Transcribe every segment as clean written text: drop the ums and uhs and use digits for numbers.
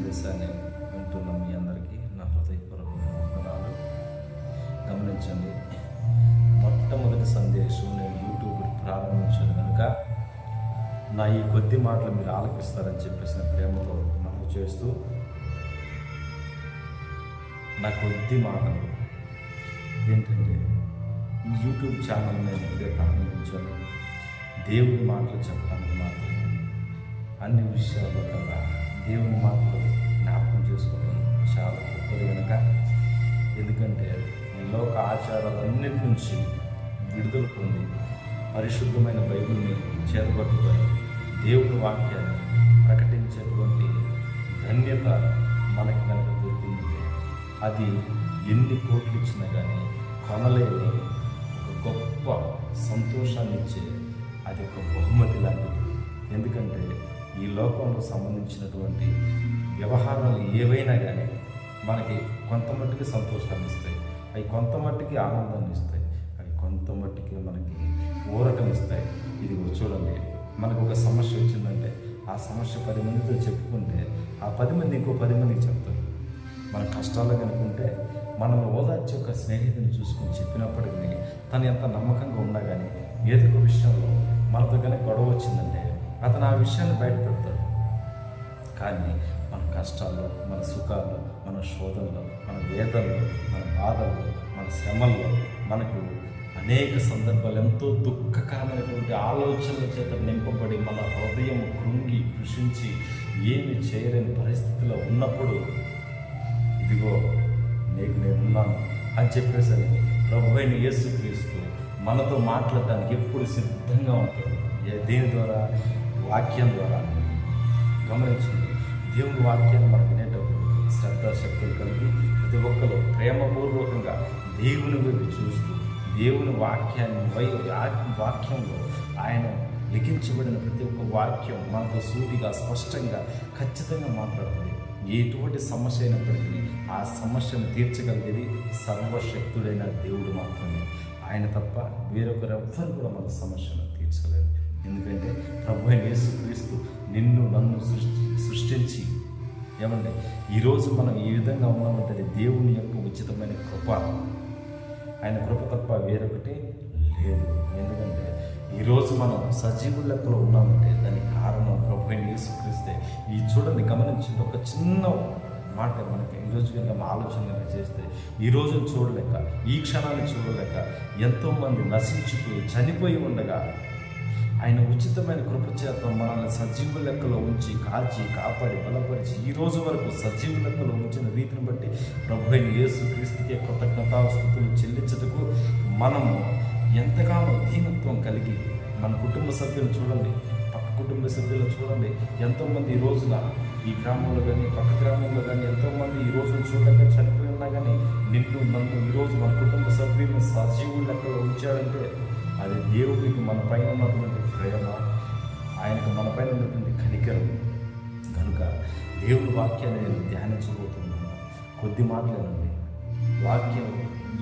సందేశాన్ని వింటున్న మీ అందరికీ నా హృదయపూర్వకమైన వందనాలు. గమనించండి, మొట్టమొదటి సందేశం నేను యూట్యూబ్ ప్రారంభించాను కనుక నా ఈ కొద్ది మాటలు మీరు ఆలకిస్తారని చెప్పేసి ప్రేమతో మనవి చేస్తూ, నా కొద్ది మాటలు ఏంటంటే ఈ యూట్యూబ్ ఛానల్ నేను ఇదే ప్రారంభించాను. దేవుని మాటలు చెప్పడానికి మాత్రమే, అన్ని విషయాల్లో కన్నా దేవుని మాటలు జ్ఞాపకం చేసుకోవడం చాలా గొప్పది కనుక. ఎందుకంటే ఈ లోక ఆచారాలన్నిటి నుంచి విడుదల పొంది పరిశుద్ధమైన బైబిల్ని చేతపట్టుకొని దేవుని వాక్యాన్ని ప్రకటించేటువంటి ధన్యత మనకి కనుక దొరికిందంటే అది ఎన్ని కోట్లు ఇచ్చినా కానీ కొనలేని ఒక గొప్ప సంతోషాన్ని ఇచ్చే అది ఒక బహుమతి లాంటిది. ఎందుకంటే ఈ లోకంలో సంబంధించినటువంటి వ్యవహారాలు ఏవైనా కానీ మనకి కొంత మట్టుకి సంతోషాన్ని ఇస్తాయి, అవి కొంత మట్టుకి ఆనందాన్ని ఇస్తాయి, అవి కొంత మట్టుకి మనకి ఊరటనిస్తాయి. ఇది చూడండి, మనకు ఒక సమస్య వచ్చిందంటే ఆ సమస్య 10 మందితో చెప్పుకుంటే ఆ 10 మంది ఇంకో 10 మందికి చెప్తారు. మన కష్టాలు కనుకుంటే మనల్ని ఓదార్చి ఒక స్నేహితుని చూసుకొని చెప్పినప్పటికీ తను ఎంత నమ్మకంగా ఉన్నా కానీ ఏదో ఒక విషయంలో మనతో కనుక గొడవ వచ్చిందంటే అతను ఆ విషయాన్ని బయటపెడతాడు. కానీ మన కష్టాల్లో, మన సుఖాల్లో, మన శోధనలో, మన వేదనలో, మన బాధల్లో, మన శ్రమల్లో మనకు అనేక సందర్భాలు ఎంతో దుఃఖకరమైనటువంటి ఆలోచనల చేత నింపబడి మన హృదయం కృంగి కృషించి ఏమి చేయలేని పరిస్థితిలో ఉన్నప్పుడు ఇదిగో నేనున్నాను అని చెప్పేసరి ప్రభువైన యేసుక్రీస్తు మనతో మాట్లాడడానికి ఎప్పుడు సిద్ధంగా ఉంటాడు. దేని ద్వారా? వాక్యం ద్వారా. గమనించండి, దేవుని వాక్యాన్ని మనం వినేటప్పుడు శ్రద్ధాశక్తులు కలిగి ప్రతి ఒక్కరు ప్రేమపూర్వకంగా దేవుని వైపు చూస్తూ దేవుని వాక్యంలో ఆయన లిఖించబడిన ప్రతి ఒక్క వాక్యం మనతో సూటిగా స్పష్టంగా ఖచ్చితంగా మాట్లాడుతుంది. ఎటువంటి సమస్య అయినప్పటికీ ఆ సమస్యను తీర్చగలిగేది సర్వశక్తుడైన దేవుడు మాత్రమే. ఆయన తప్ప వేరొకరు ఎవ్వరు కూడా మన సమస్యను తీర్చలేరు. ఎందుకంటే ప్రభువైన యేసుక్రీస్తు నిన్ను నన్ను సృష్టించి ఏమంటే ఈరోజు మనం ఈ విధంగా ఉన్నామంటే దేవుని యొక్క ఉచితమైన కృప. ఆయన కృప తప్ప వేరొకటి లేదు. ఎందుకంటే ఈరోజు మనం సజీవుల లెక్కలో ఉన్నామంటే దానికి కారణం ప్రభువైన యేసుక్రీస్తే. ఈ చూడండి, గమనించండి, ఒక చిన్న మాట మనకి ఈరోజు కనుక ఆలోచన చేస్తే ఈ రోజును చూడలేక, ఈ క్షణాన్ని చూడలేక ఎంతోమంది నశించిపోయి చనిపోయి ఉండగా ఆయన ఉచితమైన కృప చేత మనల్ని సజీవ లెక్కలో ఉంచి కాల్చి కాపాడి బలపరిచి ఈ రోజు వరకు సజీవ లెక్కలో ఉంచిన రీతిని బట్టి ప్రభువైన యేసుక్రీస్తుకే కృతజ్ఞతాస్తుతులు చెల్లించుటకు మనము ఎంతగానో దీనత్వం కలిగి మన కుటుంబ సభ్యులు చూడండి, పక్క కుటుంబ సభ్యులు చూడండి, ఎంతోమంది ఈ రోజున ఈ గ్రామంలో కానీ పక్క గ్రామంలో కానీ ఎంతోమంది ఈ రోజును చూడలేక చనిపోయి ఉన్నా కానీ నిన్ను నన్ను ఈరోజు మన కుటుంబ సభ్యులను సజీవుల లెక్కలో ఉంచాడంటే అది దేవుడికి మన పైన ఉన్నటువంటి ప్రేమ, ఆయనకు మన పైన ఉన్నటువంటి కనికరం. కనుక దేవుని వాక్యాన్ని నేను ధ్యానించబోతున్నాను. కొద్ది మాటలేనండి. వాక్యం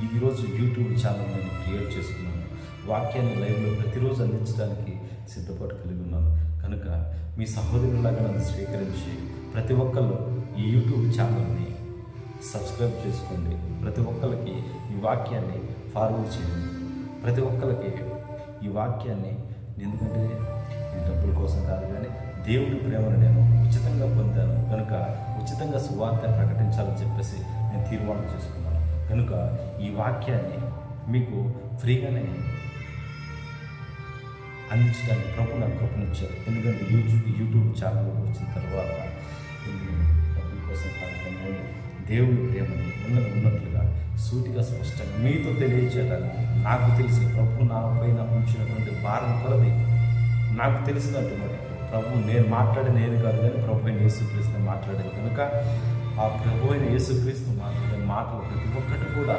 ఈరోజు యూట్యూబ్ ఛానల్ నేను క్రియేట్ చేసుకున్నాను. వాక్యాన్ని లైవ్లో ప్రతిరోజు అందించడానికి సిద్ధపాటు కలిగి ఉన్నాను. కనుక మీ సహోదరులాగా నన్ను స్వీకరించి ప్రతి ఒక్కళ్ళు ఈ యూట్యూబ్ ఛానల్ని సబ్స్క్రైబ్ చేసుకోండి. ప్రతి ఒక్కరికి ఈ వాక్యాన్ని ఫార్వర్డ్ చేయండి. ప్రతి ఒక్కరికి ఈ వాక్యాన్ని, ఎందుకంటే ఈ డబ్బుల కోసం కాదు కానీ దేవుడి ప్రేమను నేను ఉచితంగా పొందాను కనుక ఉచితంగా సువార్త ప్రకటించాలని చెప్పేసి నేను తీర్మానం చేసుకున్నాను. కనుక ఈ వాక్యాన్ని మీకు ఫ్రీగానే అందించడానికి ప్రభు నాకు కృపనిచ్చారు. ఎందుకంటే యూట్యూబ్ ఛానల్ వచ్చిన తర్వాత డబ్బుల కోసం కాదు కానీ దేవుడి ప్రేమని ఉన్నట్లుగా సూటిగా స్పష్టంగా మీతో తెలియచేయడానికి నాకు తెలిసిన ప్రభు నా పైన ఉంచినటువంటి భారం కొలది నాకు తెలిసినటువంటి ప్రభు నేను మాట్లాడిన కాదు కానీ ప్రభు అయిన యేసుక్రీస్తు మాట్లాడాను. కనుక ఆ ప్రభు అయిన యేసుక్రీస్తు మాట్లాడే మాటలు ప్రతి ఒక్కటి కూడా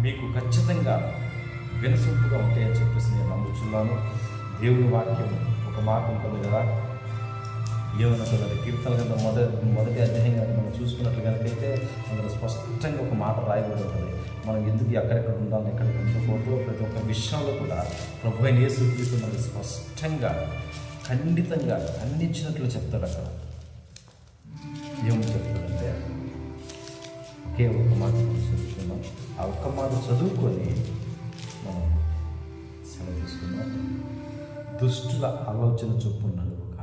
మీకు ఖచ్చితంగా వినసొంపుగా ఉంటాయని చెప్పేసి నేను నమ్ముచున్నాను. దేవుని వాక్యం ఒక మాట ఉంటుంది కదా, ఏమన్నా కీర్తన కింద మొదటి అధ్యాయం మనం చూసుకున్నట్లు కనుకైతే అందులో స్పష్టంగా ఒక మాట రాయబడి ఉంటుంది. మనం ఎందుకు ఎక్కడెక్కడ ఉండాలి, ఎక్కడికి ఉండకూడదు, ప్రతి ఒక్క విషయంలో కూడా ప్రభువైన యేసుక్రీస్తు మనకి స్పష్టంగా ఖండితంగా ఖండించినట్లు చెప్తాడు. అక్కడ ఏమని చెప్తాడు? ఒకే ఒక్క మాట చదువుకున్నాం. ఆ ఒక్క మాట చదువుకొని మనం సెలవు తీసుకున్నాం. దుష్టుల ఆలోచన చొప్పున నడువక,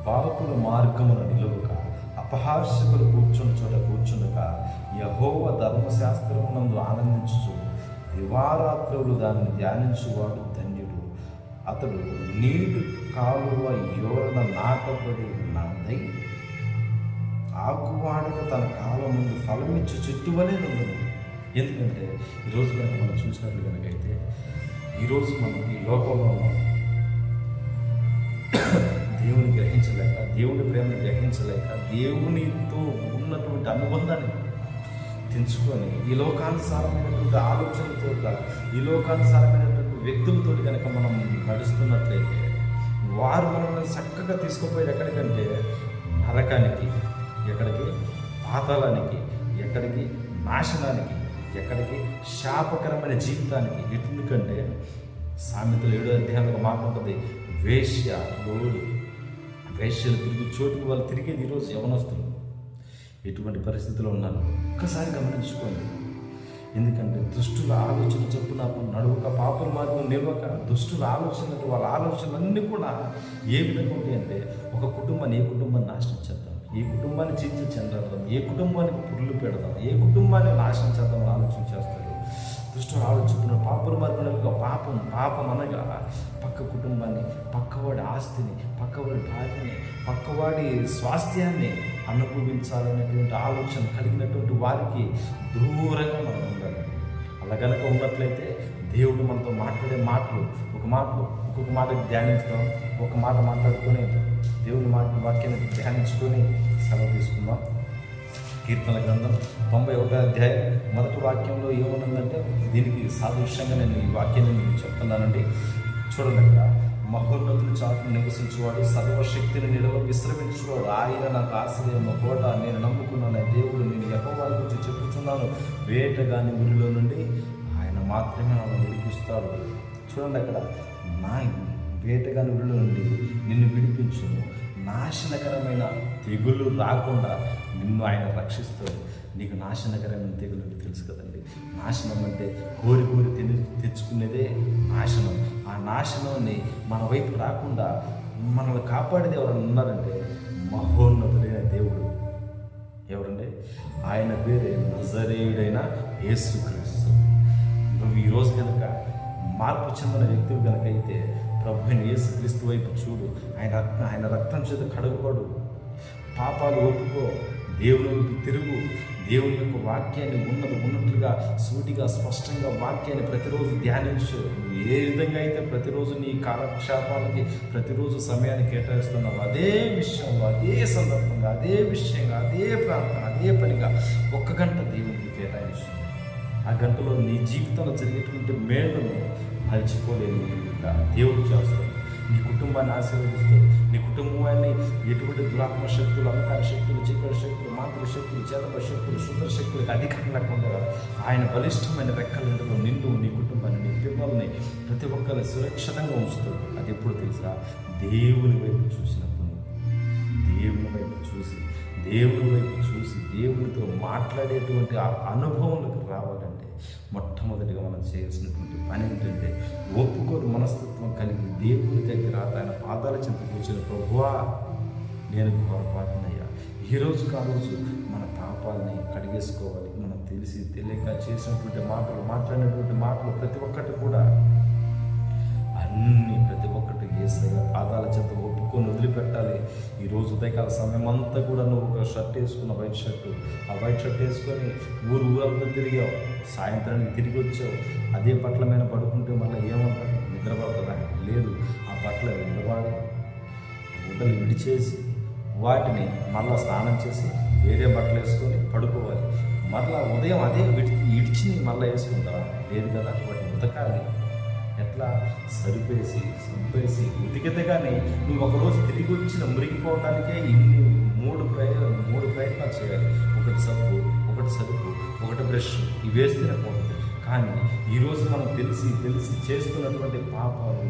పాపుల మార్గమున నిలువక, అపహాస్యకులు కూర్చున్న చోట కూర్చుండక, యెహోవా ధర్మశాస్త్రమునందు ఆనందించుచు దివారాత్రులు దానిని ధ్యానించువాడు ధన్యుడు. అతడు నీటి కాలువ యోరన నాటబడి ఉన్నదై ఆకువాడక తన కాలం ముందు ఫలమిచ్చు చెట్టు వలె నుండును. ఎందుకంటే ఈరోజు కనుక మనం చూసినట్లు కనుకైతే ఈరోజు మనం ఈ లోకంలో దేవుని గ్రహించలేక, దేవుని ప్రేమను గ్రహించలేక, దేవునితో ఉన్నటువంటి అనుబంధాన్ని తెంచుకొని ఈ లోకానుసారమైనటువంటి ఆలోచనతో, ఈ లోకానుసారమైనటువంటి వ్యక్తులతో కనుక మనం నడుస్తున్నట్లయితే వారు మనల్ని చక్కగా తీసుకుపోయేది ఎక్కడికంటే నరకానికి, ఎక్కడికి పాతాళానికి, ఎక్కడికి నాశనానికి, ఎక్కడికి శాపకరమైన జీవితానికి. ఎందుకంటే సామెతలు 7వ అధ్యాయంలో మాట ఉంటుంది, వేశ్యలు తిరిగి చోటుకు వాళ్ళు తిరిగేది ఈరోజు యవనస్తులు. ఎటువంటి పరిస్థితుల్లో ఉన్నారు ఒక్కసారి గమనించుకోండి. ఎందుకంటే దుష్టుల ఆలోచన చొప్పున నడువక, పాపుల మార్గం నిలవక, దుష్టుల ఆలోచనలు, వాళ్ళ ఆలోచనలన్నీ కూడా ఏ విధంగా ఉంటాయంటే ఒక కుటుంబాన్ని, ఏ కుటుంబాన్ని నాశనం చేద్దాం, ఏ కుటుంబాన్ని చీల్చి చెందాం, ఏ కుటుంబానికి పురులు పెడదాం, ఏ కుటుంబాన్ని నాశనం చేద్దామని ఆలోచన చేస్తారు. దుష్టులు ఆలోచన పాపుల మార్గంలో పాపం అనగా పక్క కుటుంబాన్ని, పక్కవాడి ఆస్తిని, పక్కవాడి భార్యని, పక్కవాడి స్వాస్థ్యాన్ని అనుభవించాలనేటువంటి ఆలోచన కలిగినటువంటి వారికి దూరంగా మనం ఉండాలి. అలా కనుక ఉన్నట్లయితే దేవుడు మనతో మాట్లాడే మాటలు, ఒక్కొక్క మాట ధ్యానించడం, ఒక మాట మాట్లాడుకొని దేవుని వాక్యాన్ని ధ్యానించుకొని సెలవు తీసుకుందాం. కీర్తన గ్రంథం 91వ అధ్యాయం 1వ వాక్యంలో ఏమనుందంటే, దీనికి సాదృశ్యంగా నేను ఈ వాక్యాన్ని మీకు చెప్తున్నానండి. చూడండి, అక్కడ మహోన్నతుల చాటును నివసించువాడు, సర్వశక్తిని నిలవ విశ్రమించువాడు, ఆయన నాకు ఆశ్రయము, కోట, నేను నమ్ముకున్నాను దేవుడు, నేను యెహోవా గురించి చెప్పుచున్నాను. వేటగాని ఊరిలో నుండి ఆయన మాత్రమే నన్ను విడిపిస్తాడు. చూడండి, అక్కడ నా వేటగాని ఊరిలో నుండి నిన్ను విడిపించును, నాశనకరమైన తెగులు రాకుండా నిన్ను ఆయన రక్షిస్తాడు. నీకు నాశనకరమైన తెగులు తెలుసు కదండి. నాశనం అంటే కోరి తెచ్చుకునేదే నాశనం. ఆ నాశనాన్ని మన వైపు రాకుండా మనల్ని కాపాడేది ఎవరైనా ఉన్నారంటే మహోన్నతుడైన దేవుడు. ఎవరండి? ఆయన పేరే నజరేయుడైన యేసుక్రీస్తు. నువ్వు ఈరోజు కనుక మార్పు చెందిన వ్యక్తులు కనుక అయితే ప్రభు అయిన యేసుక్రీస్తు వైపు చూడు. ఆయన రక్తం చేత కడుగుపడు, పాపాలు ఒప్పుకో, దేవుని వైపు తిరుగు. దేవుని యొక్క వాక్యాన్ని ఉన్నట్లుగా సూటిగా స్పష్టంగా వాక్యాన్ని ప్రతిరోజు ధ్యానించు. ఏ విధంగా అయితే ప్రతిరోజు నీ కాలక్షేపాలకి ప్రతిరోజు సమయాన్ని కేటాయిస్తున్నావు, అదే విషయంలో, అదే సందర్భంగా, అదే విషయంగా, అదే ప్రాంతం, అదే పనిగా 1 గంట దేవునికి కేటాయించు. ఆ గంటలో నీ జీవితంలో జరిగేటువంటి మేలును మర్చిపోలేని దేవుడు చేస్తాడు. నీ కుటుంబాన్ని ఆశీర్వదిస్తాడు. నీ కుటుంబాన్ని ఎటువంటి దురాత్మ శక్తులు, అంధకార శక్తులు, చీకటి శక్తులు, మాంత్రిక శక్తులు, చేతప శక్తులు, శుద్ర శక్తులకు అధికంగా ఉండగా ఆయన బలిష్టమైన రెక్కలలో నిన్ను, నీ కుటుంబాన్ని, నీ పిల్లల్ని, ప్రతి ఒక్కరిని సురక్షితంగా ఉంచుతాడు. అది ఎప్పుడు తెలుసా? దేవుని వైపు చూసినప్పుడు. దేవుని వైపు చూసి దేవునితో మాట్లాడేటువంటి ఆ అనుభవంలోకి రావాలంటే మొట్టమొదటిగా మనం చేయాల్సినటువంటి పని ఏంటంటే ఒప్పుకోరు మనస్తత్వం కలిగి దేవుని దగ్గర ఆయన పాదాల చెంత కూర్చొని, ప్రభువా నేను పొరపాటునయ్యా, ఈరోజు కావచ్చు మన పాపాలని కడిగేసుకోవాలి. మనం తెలిసి తెలియక చేసినటువంటి మాట్లాడినటువంటి మాటలు ప్రతి ఒక్కటి కూడా ప్రతి ఒక్కటి యేసయ్య పాదాల చెంత ఒప్పుకొని వదిలిపెట్టాలి. ఈరోజు ఉదయకాల సమయం అంతా కూడా నువ్వు ఒక షర్ట్ వేసుకున్న, వైట్ షర్టు, ఆ వైట్ షర్ట్ వేసుకొని ఊరంతా తిరిగావు, సాయంత్రానికి తిరిగి వచ్చావు. అదే బట్టల మీద పడుకుంటే మళ్ళీ ఏమంటారు? నిద్ర పడుతుందా? లేదు. ఆ బట్టలు గుడ్డలు విడిచేసి వాటిని మళ్ళీ స్నానం చేసి వేరే బట్టలు వేసుకొని పడుకోవాలి. మళ్ళీ ఉదయం అదే ఇడిచిని మళ్ళీ వేసుకుంటారా? లేదు కదా. వాటిని ఉతకాలి. ఎట్లా? సంపేసి ఉతికితే కానీ నువ్వు ఒకరోజు తిరిగి వచ్చిన మురిగిపోవడానికే ఇన్ని మూడు ప్రయత్నాలు చేయాలి. ఒకటి సబ్బు, ఒకటి సరుకు, ఒకటి బ్రష్, ఇవి వేస్తేనే పోతుంది. కానీ ఈరోజు మనం తెలిసి చేస్తున్నటువంటి పాపాలు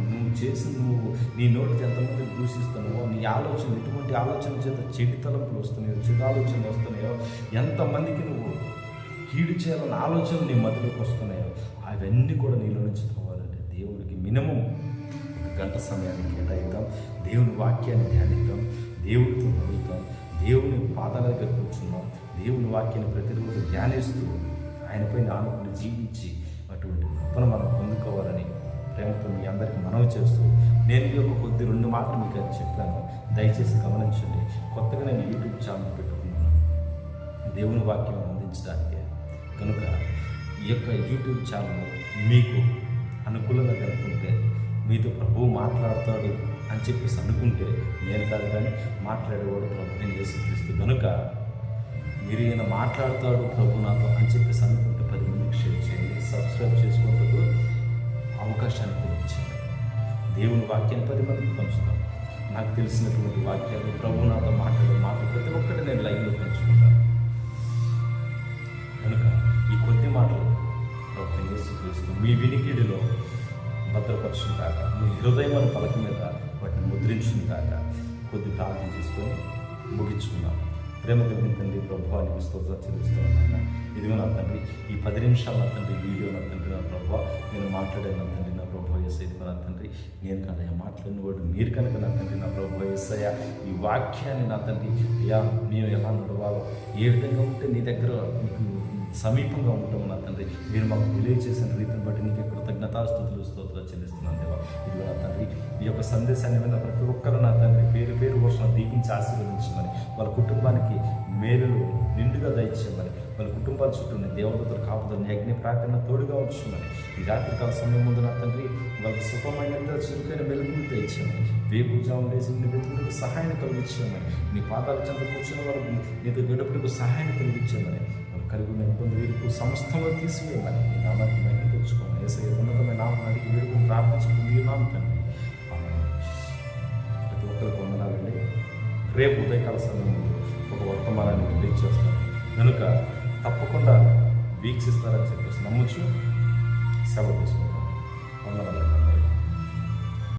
నువ్వు నీ నోటికి ఎంతమంది దూషిస్తున్నావో, నీ ఆలోచన ఎటువంటి ఆలోచన చేత చెడు తలంపులు వస్తున్నాయో, చెడు ఆలోచనలు వస్తున్నాయో, ఎంతమందికి నువ్వు కీడు చేయాలన్న ఆలోచనలు నీ మధ్యలోకి వస్తున్నాయో అవన్నీ కూడా నీలో నుంచి పోవాలంటే దేవుడికి మినిమం 1 గంట సమయాన్ని కేటాయిద్దాం. దేవుని వాక్యాన్ని ధ్యానిద్దాం, దేవుడితో నడుద్దాం, దేవుని పాదాల దగ్గర కూర్చున్నాం, దేవుని వాక్యాన్ని ప్రతిరోజు ధ్యానిస్తూ ఆయనపై ఆనుకుని జీవించి అటువంటి కృపను మనం పొందుకోవాలని ప్రేమతో మీ అందరికీ మనవి చేస్తూ నేను ఈ యొక్క కొద్ది 2 మాటలు మీకు అది చెప్పాను. దయచేసి గమనించండి. కొత్తగా నేను యూట్యూబ్ ఛానల్ పెట్టుకున్నాను దేవుని వాక్యం అందించడానికే. కనుక ఈ యొక్క యూట్యూబ్ ఛానల్ మీకు అనుకూలంగా కనుక్కుంటే, మీతో ప్రభువు మాట్లాడతాడు అని చెప్పేసి అనుకుంటే నేను కాదు కానీ మాట్లాడేవాడు ప్రభు నేను యేసుక్రీస్తు. కనుక మీరు ఈయన మాట్లాడతాడు ప్రభు నాతో అని చెప్పేసి అనుకుంటే 10 మందికి షేర్ చేయండి, సబ్స్క్రైబ్ చేసుకుంటూ అవకాశాన్ని కూర్చోండి. దేవుని వాక్యాన్ని 10 మందికి పంచుతాను. నాకు తెలిసినటువంటి వాక్యాలు ప్రభు నాతో మాట్లాడే మాట ప్రతి ఒక్కటి నేను లైవ్లో పంచుకుంటాను. కనుక ఈ కొద్ది మాటలు ప్రభు యేసుక్రీస్తు మీ వినికిడిలో భద్రపరచును కాక, మీ హృదయమైన పలక మీద వాటిని ముద్రించును కాక. కొద్ది ప్రార్థన చేసుకొని ముగించుకున్నాం. ప్రేమ కలిగిన తండ్రి ప్రభువానికి స్తోత్రాలు చెల్లిస్తున్నాను. ఇదిగో నా తండ్రి, ఈ 10 నిమిషాలు నా తండ్రి వీడియో నా తండ్రి నా ప్రభు నేను మాట్లాడే నా తండ్రి నా ప్రభు యేసయ్య నా తండ్రి, నేను కదయ్యా మాట్లాడినవాడు మీరు కనుక నా తండ్రి నా ప్రభు యేసయ్య ఈ వాక్యాన్ని నా తండ్రి అయ్యా నేను ఎలా నడవాలో, ఏ విధంగా ఉంటే నీ దగ్గర మీకు సమీపంగా ఉంటాము నా తండ్రి, మీరు మాకు తెలియజేసిన రీతిని బట్టి నీకు కృతజ్ఞతాస్తుతులు స్తోత్రాలు చెల్లిస్తున్నాను దేవా. ఇదిగో నా తండ్రి ఈ యొక్క సందేశాన్ని విన్న ప్రతి ఒక్కరు నా తండ్రి పేరు పేరు వర్షం దీపించి ఆశీర్వదించమని, వాళ్ళ కుటుంబానికి మేలులు నిండుగా దయచేయమని, వాళ్ళ కుటుంబాల చుట్టూ దేవదూతల కాపుదలని అగ్ని ప్రాకరణ తోడుగా ఉంచుమని, ఈ రాత్రికాల సమయం ముందు నా తండ్రి వాళ్ళకి సుఖమైన చురుకైన వెలుగులు తెచ్చామని, వేకుజాము లేచి నీ వెతుకులకు సహాయం కలిగించామని, నీ పాదాల చెంత కూర్చున్న వాళ్ళకి నీతో గడుపులకు సహాయం కలిగించామని, కలిగి ఉన్న ఇబ్బంది వీరికి సమస్తంలో తీసివేయమని ఈ నామానికి మహిమ తెచ్చుకోమని యేసయ్య ఉన్నతమైన నామం అడిగి వీరికి ప్రార్థించుకుంది నామ తండ్రి. ప్రతి ఒక్కరికి వందనాలండి. రేపు ఉదయకాల సమయం ఒక వర్తమానాన్ని రిలీజ్ చేస్తాను కనుక తప్పకుండా వీక్షిస్తారని చెప్పేసి నమ్మచ్చు. సెలవు తీసుకుంటాం. వందనాలు.